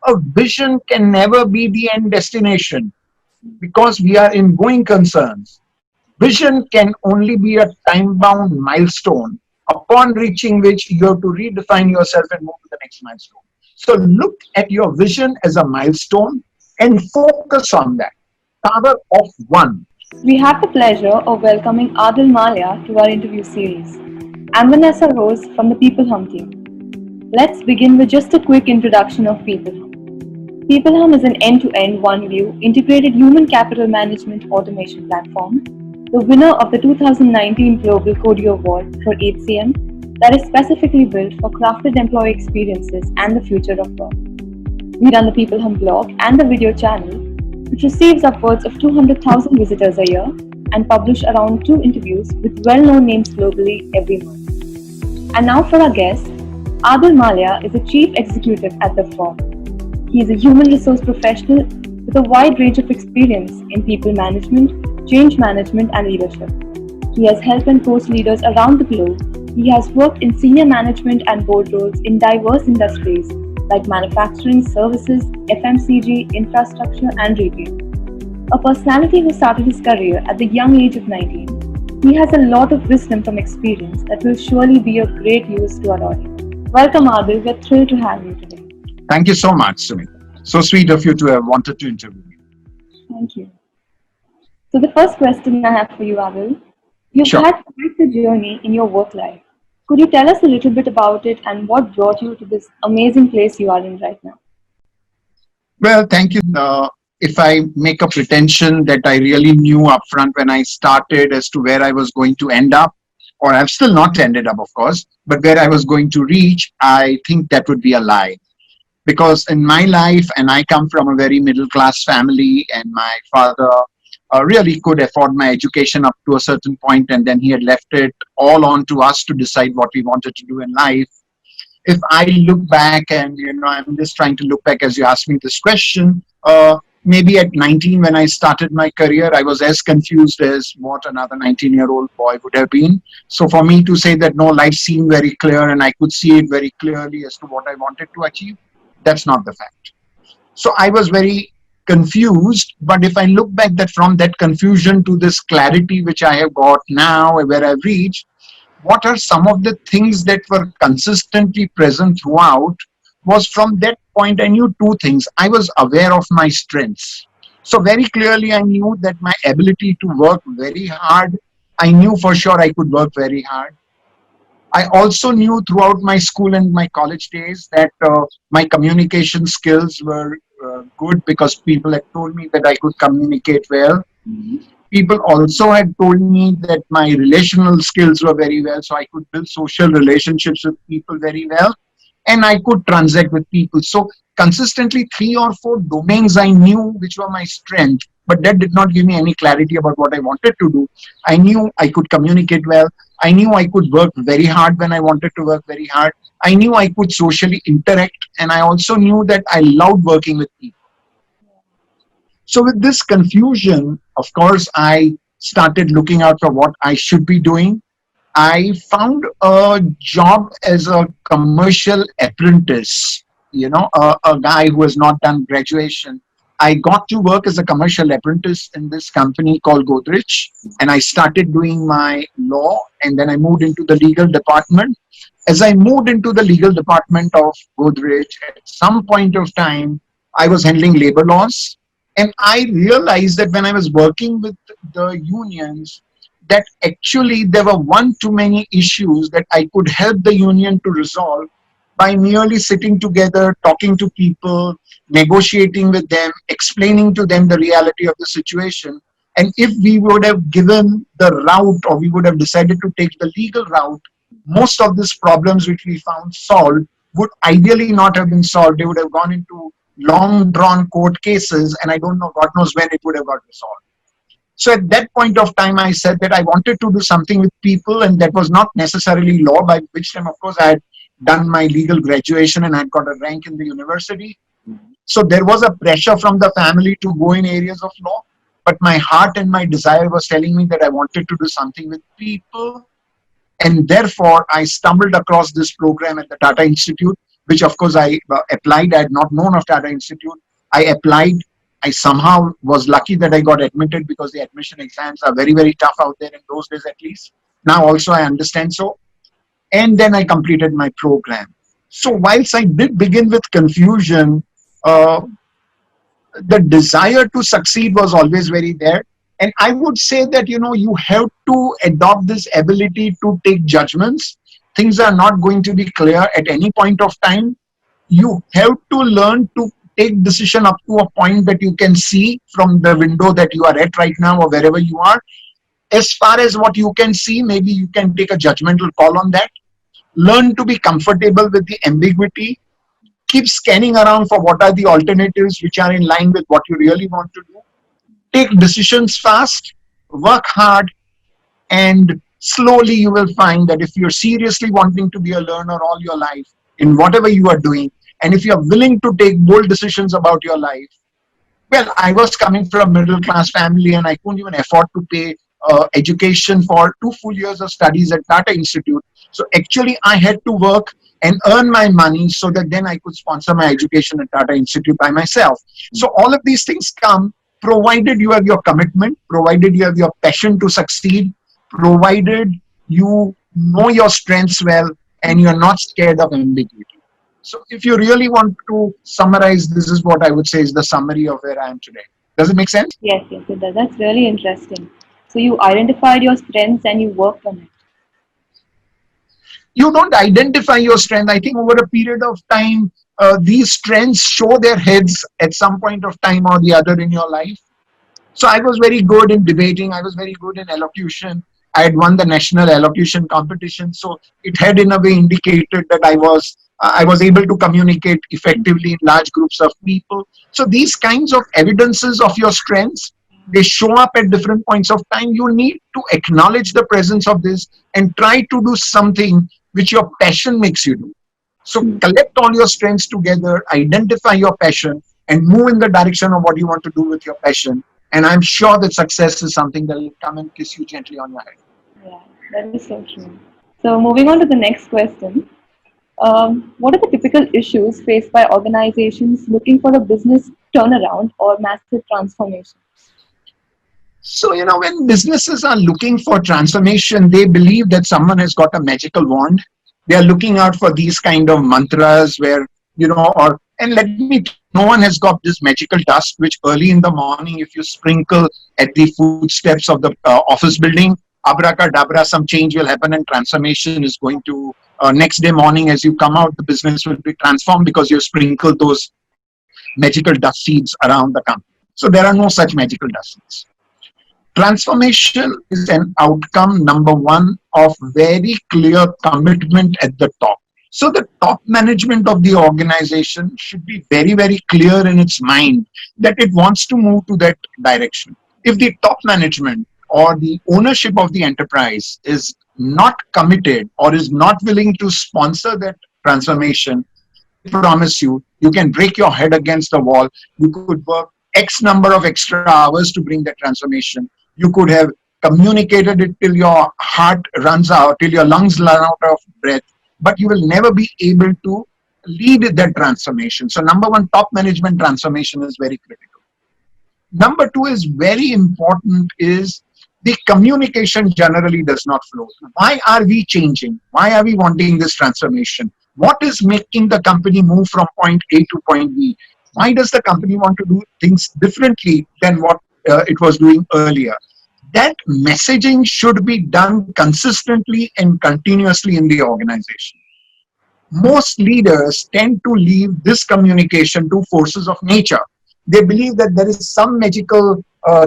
a vision can never be the end destination because we are in going concerns. Vision can only be a time-bound milestone upon reaching which you have to redefine yourself and move to the next milestone. So look at your vision as a milestone and focus on that. Power of one. We have the pleasure of welcoming Adil Malia to our interview series. I'm Vanessa Rose from the PeopleHum team. Let's begin with just a quick introduction of PeopleHum. PeopleHum is an end-to-end, one-view, integrated human capital management automation platform, the winner of the 2019 Global Codio Award for HCM that is specifically built for crafted employee experiences and the future of work. We run the PeopleHum blog and the video channel, which receives upwards of 200,000 visitors a year and publish around 2 interviews with well-known names globally every month. And now for our guest, Adil Malia is a chief executive at the firm. He is a human resource professional with a wide range of experience in people management, change management, and leadership. He has helped and coached leaders around the globe. He has worked in senior management and board roles in diverse industries like manufacturing, services, FMCG, infrastructure, and retail. A personality who started his career at the young age of 19, he has a lot of wisdom from experience that will surely be of great use to our audience. Welcome, Adil. We're thrilled to have you today. Thank you so much, Sumit. So sweet of you to have wanted to interview me. Thank you. So the first question I have for you, Adil. You've Sure. had quite a journey in your work life. Could you tell us a little bit about it and what brought you to this amazing place you are in right now? Well, thank you. If I make a pretension that I really knew upfront when I started as to where I was going to end up, or I've still not ended up, of course, but where I was going to reach, I think that would be a lie. Because in my life, and I come from a very middle class family, and my father really could afford my education up to a certain point, and then he had left it all on to us to decide what we wanted to do in life. If I look back, and I'm just trying to look back as you asked me this question, maybe at 19 when I started my career, I was as confused as what another 19-year-old boy would have been. So for me to say that no, life seemed very clear and I could see it very clearly as to what I wanted to achieve, that's not the fact. So I was very confused, but if I look back that from that confusion to this clarity which I have got now, where I've reached, what are some of the things that were consistently present throughout was from that point I knew two things. I was aware of my strengths. So very clearly I knew that my ability to work very hard, I knew for sure I could work very hard. I also knew throughout my school and my college days that my communication skills were good because people had told me that I could communicate well. People also had told me that my relational skills were very well, so I could build social relationships with people very well, and I could transact with people. So consistently 3 or 4 domains I knew which were my strength, but that did not give me any clarity about what I wanted to do. I knew I could communicate well. I knew I could work very hard when I wanted to work very hard. I knew I could socially interact, and I also knew that I loved working with people. So with this confusion, of course, I started looking out for what I should be doing. I found a job as a commercial apprentice, a guy who has not done graduation. I got to work as a commercial apprentice in this company called Godrej, and I started doing my law, and then I moved into the legal department. As I moved into the legal department of Godrej, at some point of time, I was handling labor laws, and I realized that when I was working with the unions, that actually there were one too many issues that I could help the union to resolve by merely sitting together, talking to people, negotiating with them, explaining to them the reality of the situation. And if we would have given the route, or we would have decided to take the legal route, most of these problems which we found solved would ideally not have been solved. They would have gone into long drawn court cases, and I don't know, God knows when it would have got resolved. So at that point of time, I said that I wanted to do something with people, and that was not necessarily law, by which time, of course, I had done my legal graduation and I had got a rank in the university. So there was a pressure from the family to go in areas of law, but my heart and my desire was telling me that I wanted to do something with people. And therefore, I stumbled across this program at the Tata Institute, which of course I applied. I had not known of Tata Institute. I applied. I somehow was lucky that I got admitted because the admission exams are very, very tough out there in those days at least. Now also I understand so. And then I completed my program. So whilst I did begin with confusion, uh, the desire to succeed was always very there. And I would say that, you have to adopt this ability to take judgments. Things are not going to be clear at any point of time. You have to learn to take decision up to a point that you can see from the window that you are at right now or wherever you are. As far as what you can see, maybe you can take a judgmental call on that. Learn to be comfortable with the ambiguity. Keep scanning around for what are the alternatives which are in line with what you really want to do. Take decisions fast, work hard, and slowly you will find that if you're seriously wanting to be a learner all your life in whatever you are doing, and if you're willing to take bold decisions about your life, well, I was coming from a middle class family and I couldn't even afford to pay education for 2 full years of studies at Tata Institute. So actually, I had to work and earn my money so that then I could sponsor my education at Tata Institute by myself. So all of these things come provided you have your commitment, provided you have your passion to succeed, provided you know your strengths well and you're not scared of ambiguity. So if you really want to summarize, this is what I would say is the summary of where I am today. Does it make sense? Yes, yes, it does. That's really interesting. So you identified your strengths and you worked on it. You don't identify your strength. I think over a period of time, these strengths show their heads at some point of time or the other in your life. So I was very good in debating. I was very good in elocution. I had won the national elocution competition. So it had in a way indicated that I was able to communicate effectively in large groups of people. So these kinds of evidences of your strengths, they show up at different points of time. You need to acknowledge the presence of this and try to do something which your passion makes you do. So collect all your strengths together, identify your passion, and move in the direction of what you want to do with your passion. And I'm sure that success is something that will come and kiss you gently on your head. Yeah, that is so true. So moving on to the next question. What are the typical issues faced by organizations looking for a business turnaround or massive transformation? So, when businesses are looking for transformation, they believe that someone has got a magical wand. They are looking out for these kind of mantras where, and let me tell you, no one has got this magical dust, which early in the morning, if you sprinkle at the footsteps of the office building, abracadabra, some change will happen and transformation is going to, next day morning as you come out, the business will be transformed because you sprinkled those magical dust seeds around the company. So there are no such magical dust seeds. Transformation is an outcome, number one, of very clear commitment at the top. So the top management of the organization should be very, very clear in its mind that it wants to move to that direction. If the top management or the ownership of the enterprise is not committed or is not willing to sponsor that transformation, I promise you, you can break your head against the wall. You could work X number of extra hours to bring that transformation. You could have communicated it till your heart runs out, till your lungs run out of breath, but you will never be able to lead that transformation. So, number one, top management transformation is very critical. Number two is very important is the communication generally does not flow. Why are we changing? Why are we wanting this transformation? What is making the company move from point A to point B? Why does the company want to do things differently than what it was doing earlier? That messaging should be done consistently and continuously in the organization. Most leaders tend to leave this communication to forces of nature. They believe that there is some magical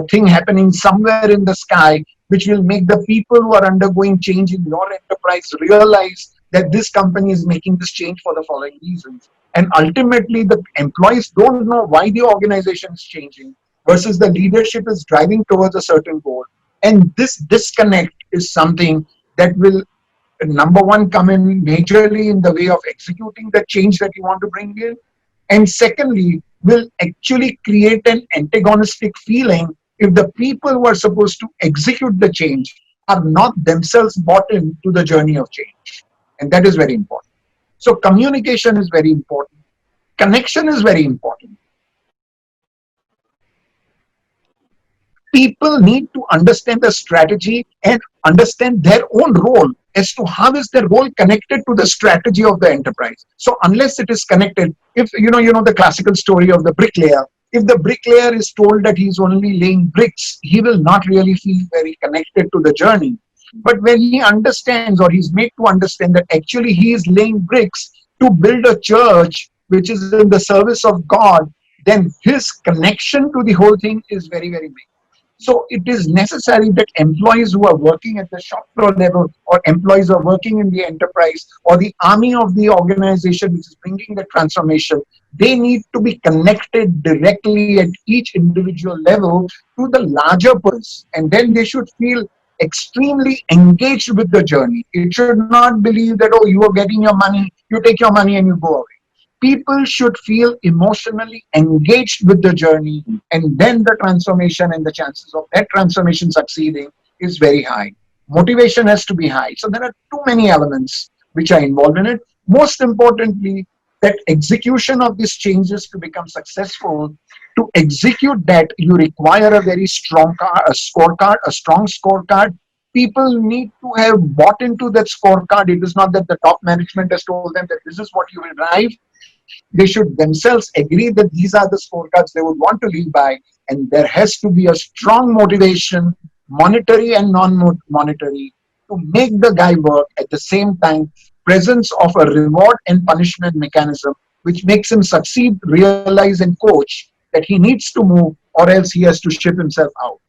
thing happening somewhere in the sky which will make the people who are undergoing change in your enterprise realize that this company is making this change for the following reasons. And ultimately, the employees don't know why the organization is changing versus the leadership is driving towards a certain goal. And this disconnect is something that will number one come in majorly in the way of executing the change that you want to bring in, and secondly will actually create an antagonistic feeling if the people who are supposed to execute the change are not themselves bought into the journey of change, and that is very important. So communication is very important. Connection is very important. People need to understand the strategy and understand their own role as to how is their role connected to the strategy of the enterprise. So unless it is connected, if you know the classical story of the bricklayer, if the bricklayer is told that he's only laying bricks, he will not really feel very connected to the journey. But when he understands, or he's made to understand, that actually he is laying bricks to build a church which is in the service of God, then his connection to the whole thing is very, very big. So it is necessary that employees who are working at the shop floor level, or employees who are working in the enterprise, or the army of the organization which is bringing the transformation, they need to be connected directly at each individual level to the larger purpose. And then they should feel extremely engaged with the journey. It should not believe that, oh, you are getting your money, you take your money and you go away. People should feel emotionally engaged with the journey, and then the transformation and the chances of that transformation succeeding is very high. Motivation has to be high. So there are too many elements which are involved in it. Most importantly, that execution of these changes to become successful, to execute that, you require a very strong a scorecard, a strong scorecard. People need to have bought into that scorecard. It is not that the top management has told them that this is what you will drive. They should themselves agree that these are the scorecards they would want to live by, and there has to be a strong motivation, monetary and non-monetary, to make the guy work. At the same time, presence of a reward and punishment mechanism which makes him succeed, realize, and coach that he needs to move, or else he has to ship himself out,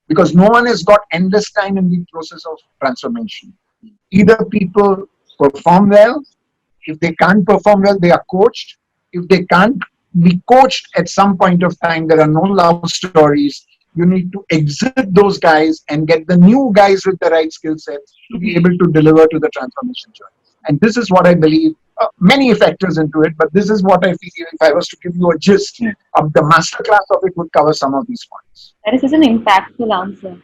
because no one has got endless time in the process of transformation. Either people perform well. If they can't perform well, they are coached. If they can't be coached at some point of time, there are no love stories. You need to exit those guys and get the new guys with the right skill sets to be able to deliver to the transformation journey. And this is what I believe. Many factors into it, but this is what I feel. If I was to give you a gist of the masterclass of it, would cover some of these points. That is such an impactful answer.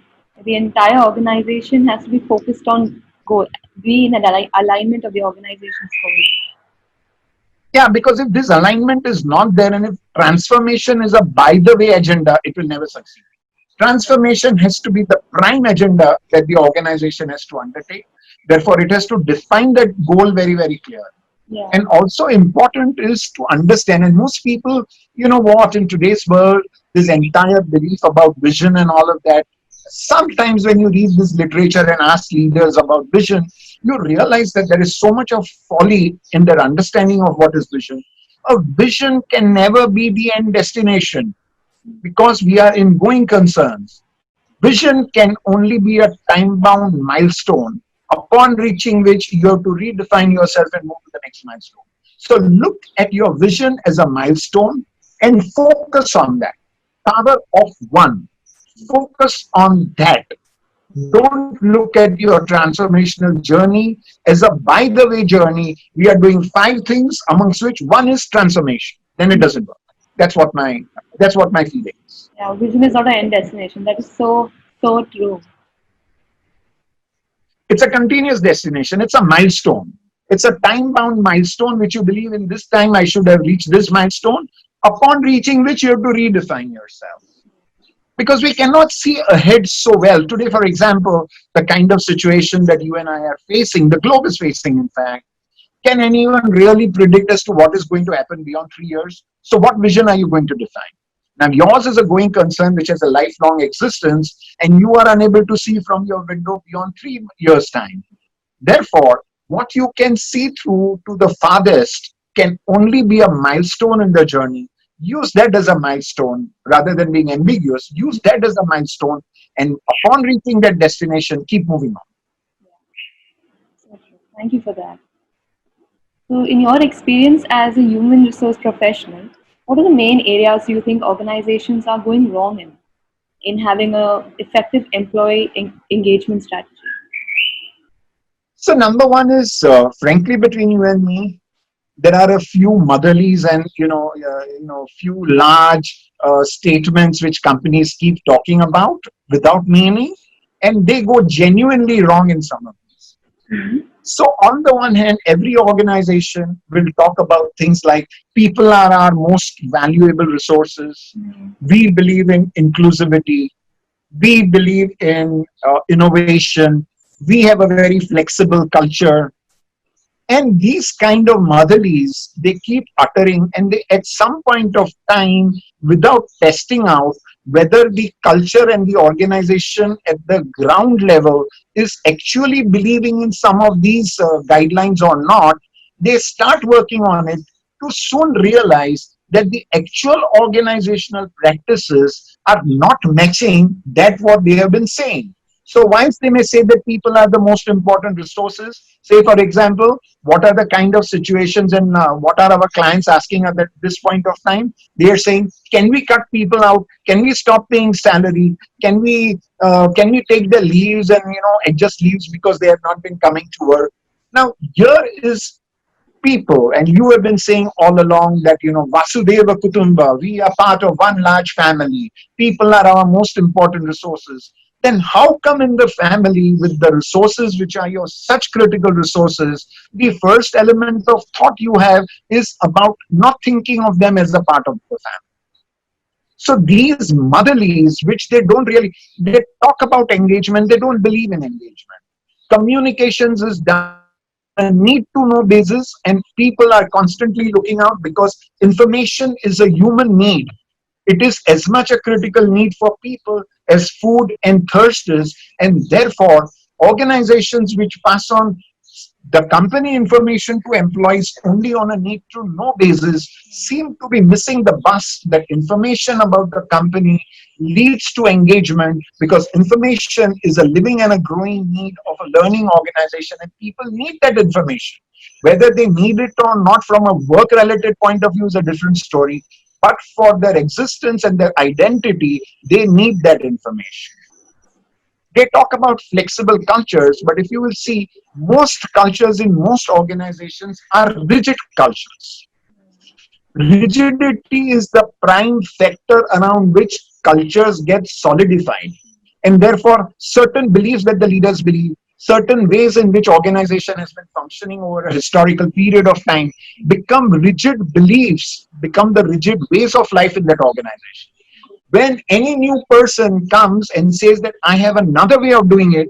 The entire organization has to be focused on goal, be in an alignment of the organization's goals. Yeah, because if this alignment is not there, and if transformation is a by the way agenda, it will never succeed. Transformation has to be the prime agenda that the organization has to undertake. Therefore, it has to define that goal very, very clear. Yeah. And also important is to understand, and most people, you know what, in today's world, this entire belief about vision and all of that, sometimes when you read this literature and ask leaders about vision, you realize that there is so much of folly in their understanding of what is vision. A vision can never be the end destination, because we are in going concerns. Vision can only be a time bound milestone upon reaching which you have to redefine yourself and move to the next milestone. So look at your vision as a milestone and focus on that. Power of one. Focus on that. Don't look at your transformational journey as a by the way journey. We are doing five things, amongst which one is transformation. Then it doesn't work. That's what my feeling is. Yeah, vision is not an end destination. That is so true. It's a continuous destination. It's a milestone. It's a time bound milestone which you believe in this time I should have reached this milestone, upon reaching which you have to redefine yourself. Because we cannot see ahead so well. Today, for example, the kind of situation that you and I are facing, the globe is facing, in fact, can anyone really predict as to what is going to happen beyond 3 years? So, what vision are you going to define? Now, yours is a going concern which has a lifelong existence, and you are unable to see from your window beyond 3 years' time. Therefore, what you can see through to the farthest can only be a milestone in the journey. Use that as a milestone rather than being ambiguous. Use that as a milestone, and upon reaching that destination, keep moving on. So true. Thank you for that. So, in your experience as a human resource professional, what are the main areas you think organizations are going wrong in having a effective employee engagement strategy? So, number one is, frankly, between you and me, there are a few motherlies and few large statements which companies keep talking about without meaning, and they go genuinely wrong in some of these. So, on the one hand, every organization will talk about things like people are our most valuable resources. We believe in inclusivity. We believe in innovation. We have a very flexible culture. And these kind of motherlies, they keep uttering, and they, at some point of time, without testing out whether the culture and the organization at the ground level is actually believing in some of these guidelines or not, they start working on it to soon realize that the actual organizational practices are not matching that what they have been saying. So whilst they may say that people are the most important resources, say for example, what are the kind of situations and what are our clients asking at this point of time? They are saying, can we cut people out? Can we stop paying salary? Can we take the leaves and adjust leaves because they have not been coming to work? Now here is people, and you have been saying all along that Vasudeva Kutumba, we are part of one large family. People are our most important resources. Then how come in the family with the resources which are your such critical resources, the first element of thought you have is about not thinking of them as a part of the family? So these motherlies, which they don't really, they talk about engagement, they don't believe in engagement. Communications is done on a need to know basis, and people are constantly looking out because information is a human need. It is as much a critical need for people as food and thirst is, and therefore, organizations which pass on the company information to employees only on a need to know basis seem to be missing the bus that information about the company leads to engagement, because information is a living and a growing need of a learning organization, and people need that information. Whether they need it or not from a work related point of view is a different story, but for their existence and their identity, they need that information. They talk about flexible cultures, but if you will see, most cultures in most organizations are rigid cultures. Rigidity is the prime factor around which cultures get solidified. And therefore, certain beliefs that the leaders believe, certain ways in which organization has been functioning over a historical period of time become rigid beliefs, become the rigid ways of life in that organization. When any new person comes and says that I have another way of doing it,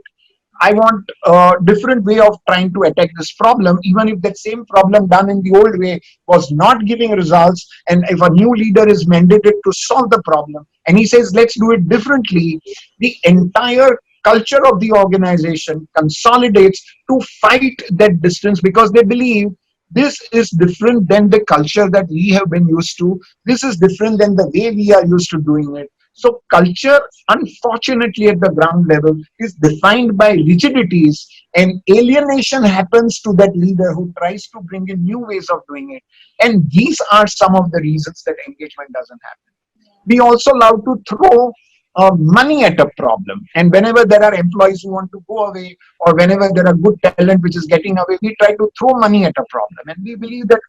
I want a different way of trying to attack this problem, even if that same problem done in the old way was not giving results. And if a new leader is mandated to solve the problem and he says, let's do it differently, the entire culture of the organization consolidates to fight that distance, because they believe this is different than the culture that we have been used to. This is different than the way we are used to doing it. So culture, unfortunately, at the ground level, is defined by rigidities, and alienation happens to that leader who tries to bring in new ways of doing it. And these are some of the reasons that engagement doesn't happen. We also love to throw money at a problem. And whenever there are employees who want to go away, or whenever there are good talent which is getting away, we try to throw money at a problem. And we believe that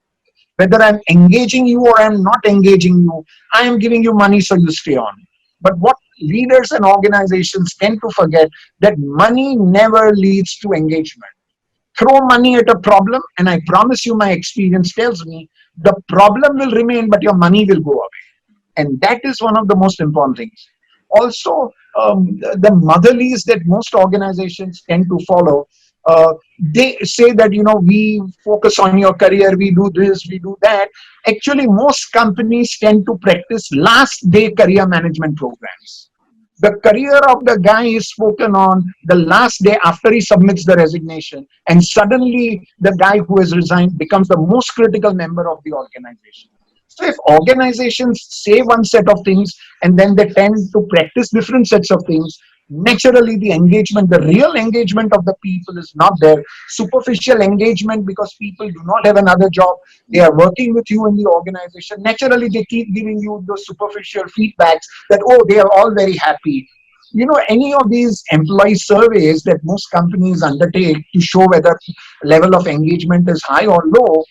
whether I'm engaging you or I'm not engaging you, I am giving you money so you stay on. But what leaders and organizations tend to forget, that money never leads to engagement. Throw money at a problem, and I promise you, my experience tells me the problem will remain, but your money will go away. And that is one of the most important things. Also, the motherlies that most organizations tend to follow, they say that we focus on your career, we do this, we do that. Actually, most companies tend to practice last day career management programs. The career of the guy is spoken on the last day after he submits the resignation, and suddenly the guy who has resigned becomes the most critical member of the organization. So if organizations say one set of things and then they tend to practice different sets of things, naturally the engagement, the real engagement of the people is not there. Superficial engagement, because people do not have another job, they are working with you in the organization. Naturally, they keep giving you those superficial feedbacks that, oh, they are all very happy. Any of these employee surveys that most companies undertake to show whether level of engagement is high or low,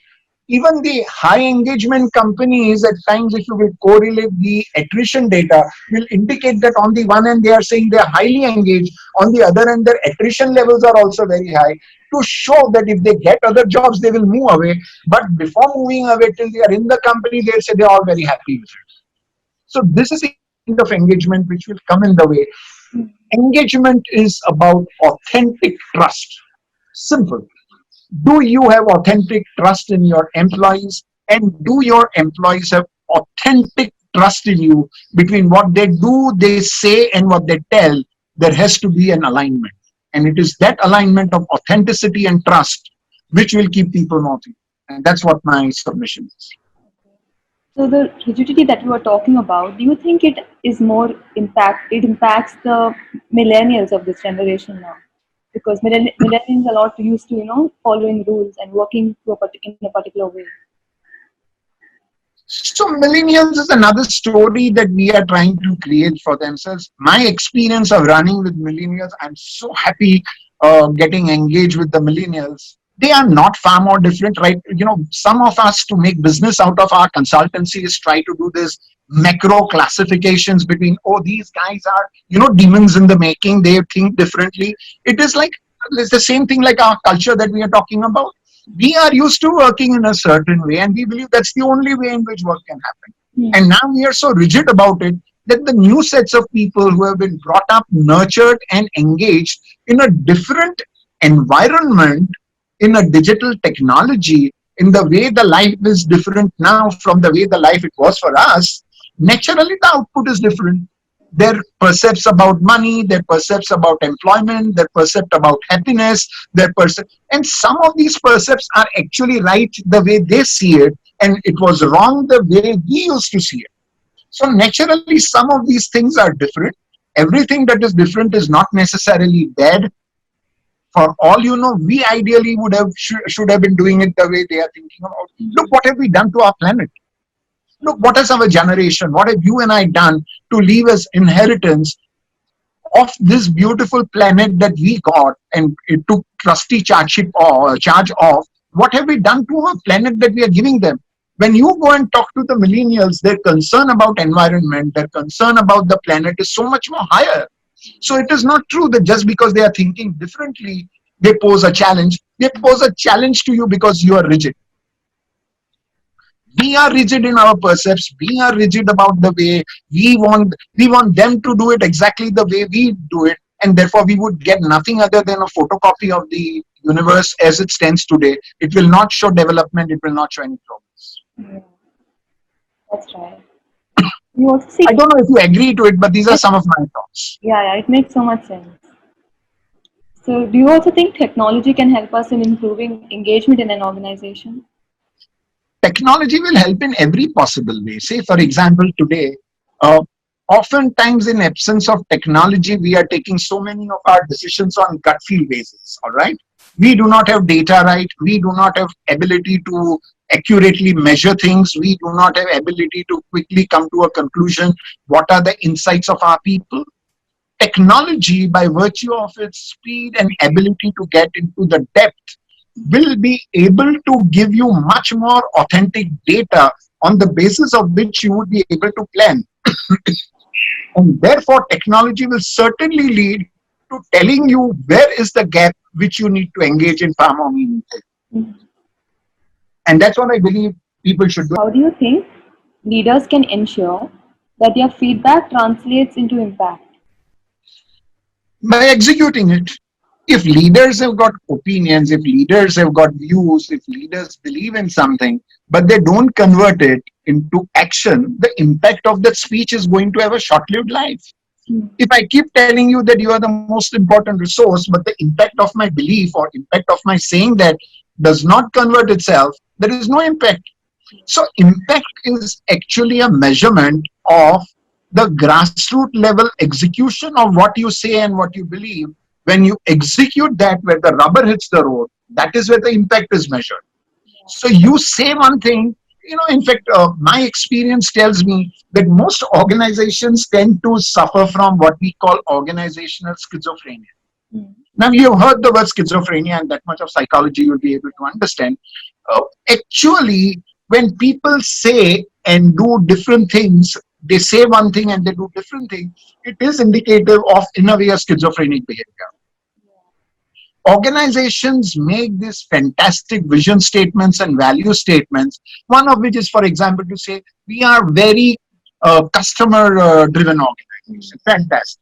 even the high engagement companies, at times, if you will correlate the attrition data, will indicate that on the one hand they are saying they are highly engaged, on the other hand their attrition levels are also very high. to show that if they get other jobs, they will move away. But before moving away, till they are in the company, they'll say they're all very happy with it. So this is the kind of engagement which will come in the way. Engagement is about authentic trust. Simple. Do you have authentic trust in your employees? And do your employees have authentic trust in you? Between what they do, they say, and what they tell, there has to be an alignment. And it is that alignment of authenticity and trust which will keep people motivated. And that's what my submission is. So the rigidity that you are talking about, do you think it is more it impacts the millennials of this generation now? Because millennials are not used to, following rules and working in a particular way. So millennials is another story that we are trying to create for themselves. My experience of running with millennials, I'm so happy getting engaged with the millennials. They are not far more different, right? Some of us to make business out of our consultancies try to do this macro classifications between, oh, these guys are, demons in the making. They think differently. It is like, it's the same thing like our culture that we are talking about. We are used to working in a certain way and we believe that's the only way in which work can happen. Yeah. And now we are so rigid about it that the new sets of people who have been brought up, nurtured, and engaged in a different environment, in a digital technology, in the way the life is different now from the way the life it was for us, naturally the output is different. Their percepts about money, their percepts about employment, their percept about happiness, their percept, and some of these percepts are actually right the way they see it, and it was wrong the way we used to see it. So naturally, some of these things are different. Everything that is different is not necessarily bad. For all you know, we ideally would have should have been doing it the way they are thinking about. Look, what have we done to our planet? Look, what has our generation, what have you and I done to leave as inheritance of this beautiful planet that we got and it took trusty charge of? What have we done to our planet that we are giving them? When you go and talk to the millennials, their concern about environment, their concern about the planet is so much more higher. So it is not true that just because they are thinking differently, they pose a challenge. They pose a challenge to you because you are rigid. We are rigid in our percepts. We are rigid about the way we want them to do it exactly the way we do it, and therefore we would get nothing other than a photocopy of the universe as it stands today. It will not show development. It will not show any progress. Yeah, that's right. You also see, I don't know if you agree to it, but these are some of my thoughts. yeah, it makes so much sense. So, do you also think technology can help us in improving engagement in an organization? Technology will help in every possible way. Say, for example, today, uh, oftentimes in absence of technology, we are taking so many of our decisions on gut feel basis. All right, we do not have data right. We do not have ability to accurately measure things. We do not have ability to quickly come to a conclusion. What are the insights of our people? Technology, by virtue of its speed and ability to get into the depth, will be able to give you much more authentic data on the basis of which you would be able to plan. And therefore, technology will certainly lead to telling you where is the gap which you need to engage in far more meaningful. Mhm. And that's what I believe people should do. How do you think leaders can ensure that their feedback translates into impact? By executing it. If leaders have got opinions, if leaders have got views, if leaders believe in something, but they don't convert it into action, the impact of that speech is going to have a short lived life. Mm. If I keep telling you that you are the most important resource, but the impact of my belief or impact of my saying that does not convert itself, there is no impact. So impact is actually a measurement of the grassroots level execution of what you say and what you believe. When you execute that, where the rubber hits the road, that is where the impact is measured. So you say one thing, in fact, my experience tells me that most organizations tend to suffer from what we call organizational schizophrenia. Mm. Now, you've heard the word schizophrenia, and that much of psychology you'll be able to understand. Actually, when people say and do different things, they say one thing and they do different things, it is indicative of, in a way, a schizophrenic behavior. Organizations make these fantastic vision statements and value statements, one of which is, for example, to say we are very customer driven organization. Fantastic.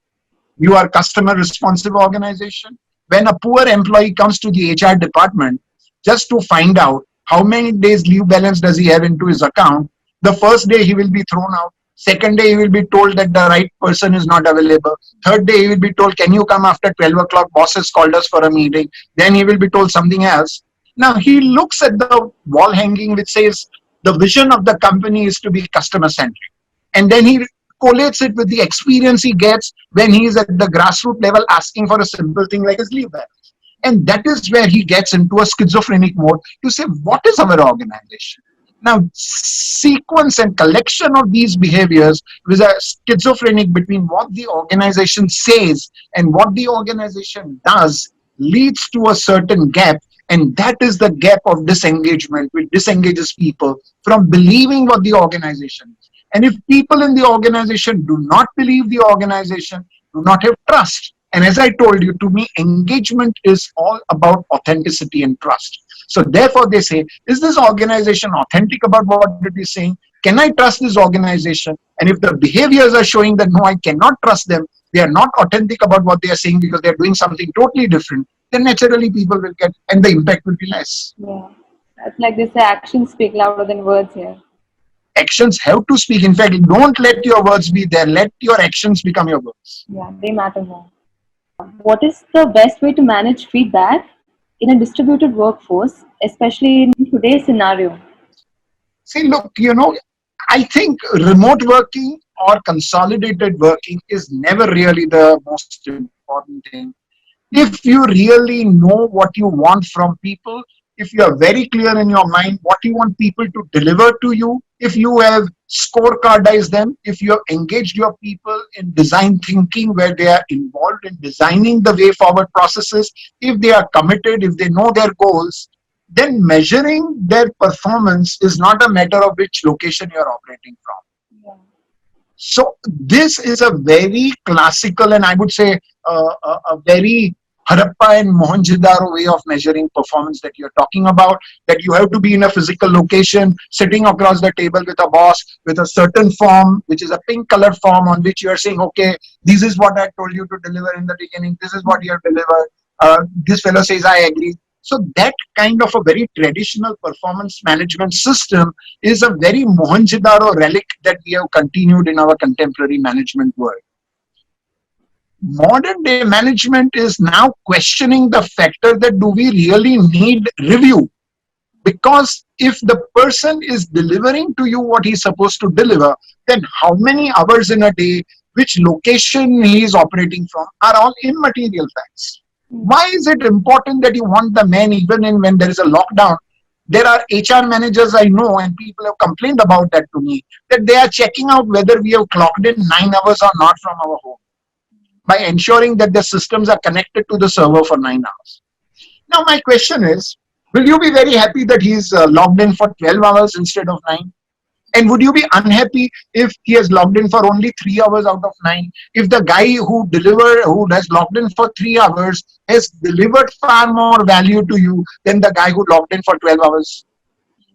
You are customer responsive organization. When a poor employee comes to the HR department just to find out how many days leave balance does he have into his account, the first day he will be thrown out. Second day he will be told that the right person is not available. Third day he will be told, can you come after 12 o'clock? Boss has called us for a meeting. Then he will be told something else. Now he looks at the wall hanging which says the vision of the company is to be customer centric, and then he collates it with the experience he gets when he is at the grassroots level asking for a simple thing like his leave balance. And that is where he gets into a schizophrenic mode to say, what is our organization? Now, sequence and collection of these behaviors with a schizophrenic between what the organization says and what the organization does leads to a certain gap. And that is the gap of disengagement, which disengages people from believing what the organization is. And if people in the organization do not believe the organization, do not have trust. And as I told you, to me, engagement is all about authenticity and trust. So therefore, they say, is this organization authentic about what it is saying? Can I trust this organization? And if the behaviors are showing that no, I cannot trust them, they are not authentic about what they are saying because they are doing something totally different, then naturally people will get, and the impact will be less. Yeah. It's like they say actions speak louder than words here. Actions have to speak. In fact, don't let your words be there. Let your actions become your words. Yeah, they matter more. What is the best way to manage feedback in a distributed workforce, especially in today's scenario? See, look, I think remote working or consolidated working is never really the most important thing. If you really know what you want from people, if you are very clear in your mind what you want people to deliver to you, if you have scorecardized them, if you have engaged your people in design thinking where they are involved in designing the way forward processes, if they are committed, if they know their goals, then measuring their performance is not a matter of which location you are operating from. Yeah. So this is a very classical and I would say a very Harappa and Mohenjo-daro way of measuring performance that you're talking about, that you have to be in a physical location, sitting across the table with a boss with a certain form, which is a pink colored form on which you are saying, okay, this is what I told you to deliver in the beginning, this is what you have delivered. This fellow says, I agree. So that kind of a very traditional performance management system is a very Mohenjo-daro relic that we have continued in our contemporary management world. Modern day management is now questioning the factor that do we really need review? Because if the person is delivering to you what he's supposed to deliver, then how many hours in a day, which location he is operating from are all immaterial facts. Why is it important that you want the man even in when there is a lockdown? There are HR managers I know, and people have complained about that to me, that they are checking out whether we have clocked in 9 hours or not from our home by ensuring that the systems are connected to the server for 9 hours. Now, my question is, will you be very happy that he's logged in for 12 hours instead of 9? And would you be unhappy if he has logged in for only 3 hours out of 9? If the guy who has logged in for 3 hours has delivered far more value to you than the guy who logged in for 12 hours?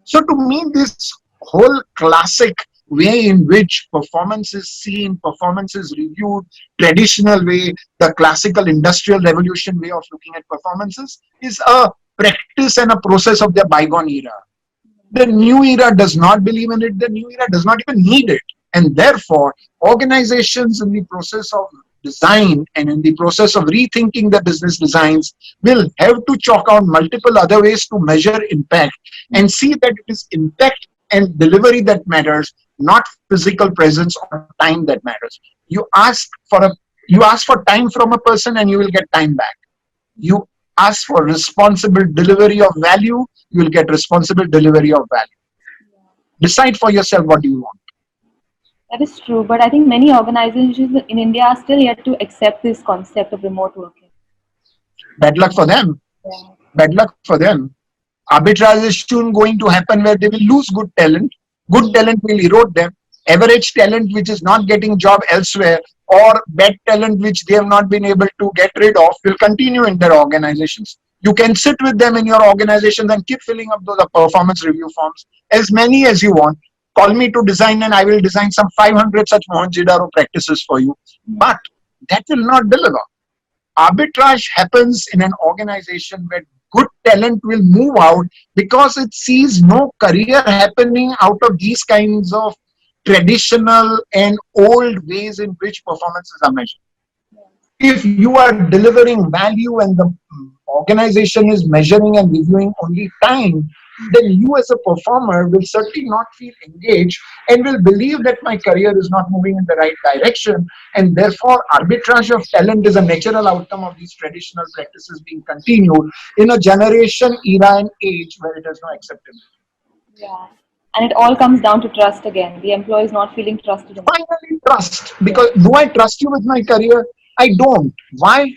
So to me, this whole classic way in which performance is seen, performance is reviewed, traditional way, the classical industrial revolution way of looking at performances is a practice and a process of the bygone era. The new era does not believe in it. The new era does not even need it. And therefore, organizations in the process of design and in the process of rethinking the business designs will have to chalk out multiple other ways to measure impact and see that it is impact and delivery that matters, not physical presence or time that matters. You ask for time from a person and you will get time back. You ask for responsible delivery of value, you will get responsible delivery of value. Decide for yourself what you want. That is true, but I think many organizations in India are still yet to accept this concept of remote working. Bad luck for them. Yeah. Bad luck for them. Arbitrage is soon going to happen where they will lose good talent. Good talent will erode them. Average talent which is not getting job elsewhere, or bad talent which they have not been able to get rid of, will continue in their organizations. You can sit with them in your organizations and keep filling up those performance review forms, as many as you want. Call me to design, and I will design some 500 such Mohenjo-daro practices for you. But that will not deliver. Arbitrage happens in an organization where good talent will move out because it sees no career happening out of these kinds of traditional and old ways in which performances are measured. If you are delivering value and the organization is measuring and reviewing only time, then you as a performer will certainly not feel engaged and will believe that my career is not moving in the right direction. And therefore, arbitrage of talent is a natural outcome of these traditional practices being continued in a generation, era, and age where it has no acceptance. Yeah. And it all comes down to trust again. The employee is not feeling trusted enough. Finally, trust. Yeah. Because do I trust you with my career? I don't. Why?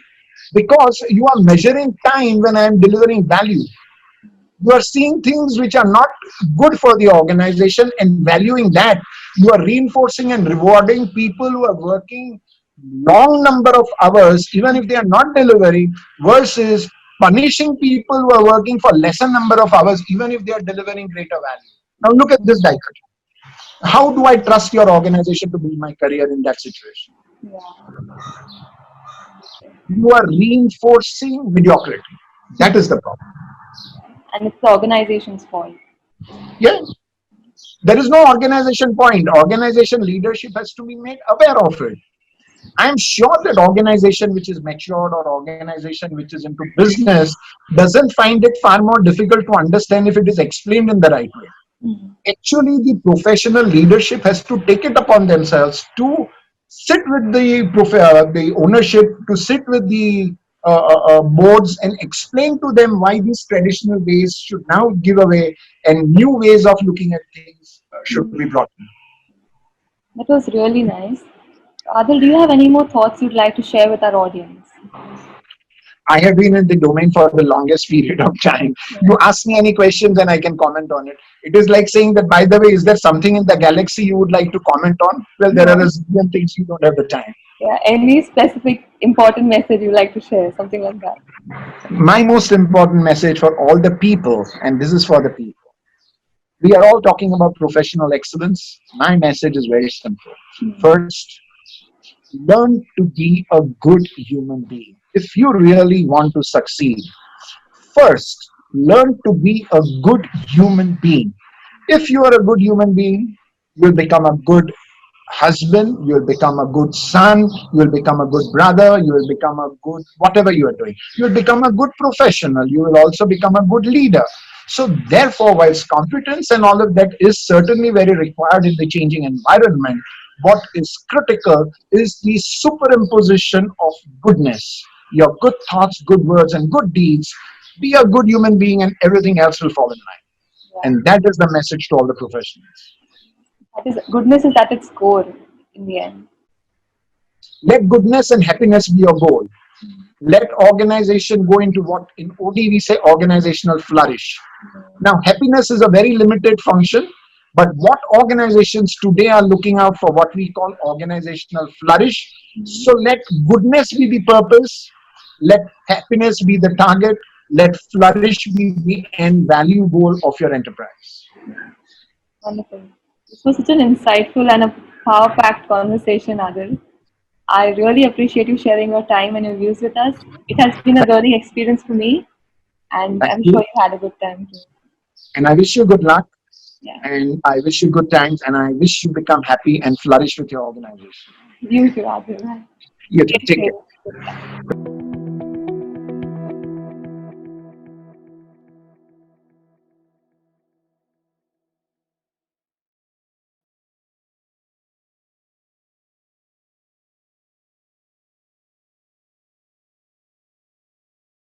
Because you are measuring time when I am delivering value. You are seeing things which are not good for the organization and valuing that. You are reinforcing and rewarding people who are working long number of hours, even if they are not delivering, versus punishing people who are working for lesser number of hours, even if they are delivering greater value. Now look at this dichotomy. How do I trust your organization to build my career in that situation? Yeah. You are reinforcing mediocrity. That is the problem. And it's the organization's fault. Yeah, there is no organization point. Organization leadership has to be made aware of it. I am sure that organization which is matured or organization which is into business doesn't find it far more difficult to understand if it is explained in the right way. Mhm. Actually, the professional leadership has to take it upon themselves to sit with the ownership, to sit with the boards and explain to them why these traditional ways should now give away and new ways of looking at things should be brought in. That was really nice. Adil, do you have any more thoughts you'd like to share with our audience? I have been in the domain for the longest period of time. You ask me any questions and I can comment on it. It is like saying that, by the way, is there something in the galaxy you would like to comment on? Well, there are No. a zillion things you don't have the time. Yeah, any specific important message you'd like to share, something like that. My most important message for all the people, and this is for the people, we are all talking about professional excellence. My message is very simple. First, learn to be a good human being. If you really want to succeed, first, learn to be a good human being. If you are a good human being, you'll become a good husband, you'll become a good son, you'll become a good brother, you will become a good whatever you are doing. You'll become a good professional, you will also become a good leader. So, therefore, whilst competence and all of that is certainly very required in the changing environment, what is critical is the superimposition of goodness. Your good thoughts, good words, and good deeds. Be a good human being, and everything else will fall in line. Yeah. And that is the message to all the professionals. That is goodness is at its core in the end. Let goodness and happiness be your goal. Let organization go into what in OD we say organizational flourish. Now, happiness is a very limited function, but what organizations today are looking out for what we call organizational flourish. So let goodness be the purpose, let happiness be the target, let flourish be the end value goal of your enterprise. Wonderful. This was such an insightful and a power-packed conversation, Adil. I really appreciate you sharing your time and your views with us. It has been a learning experience for me, and Thank I'm sure you. you had a good time too. And I wish you good luck, Yeah. and I wish you good times, and I wish you become happy and flourish with your organization. You too, Adil. You too. Take Take care. care.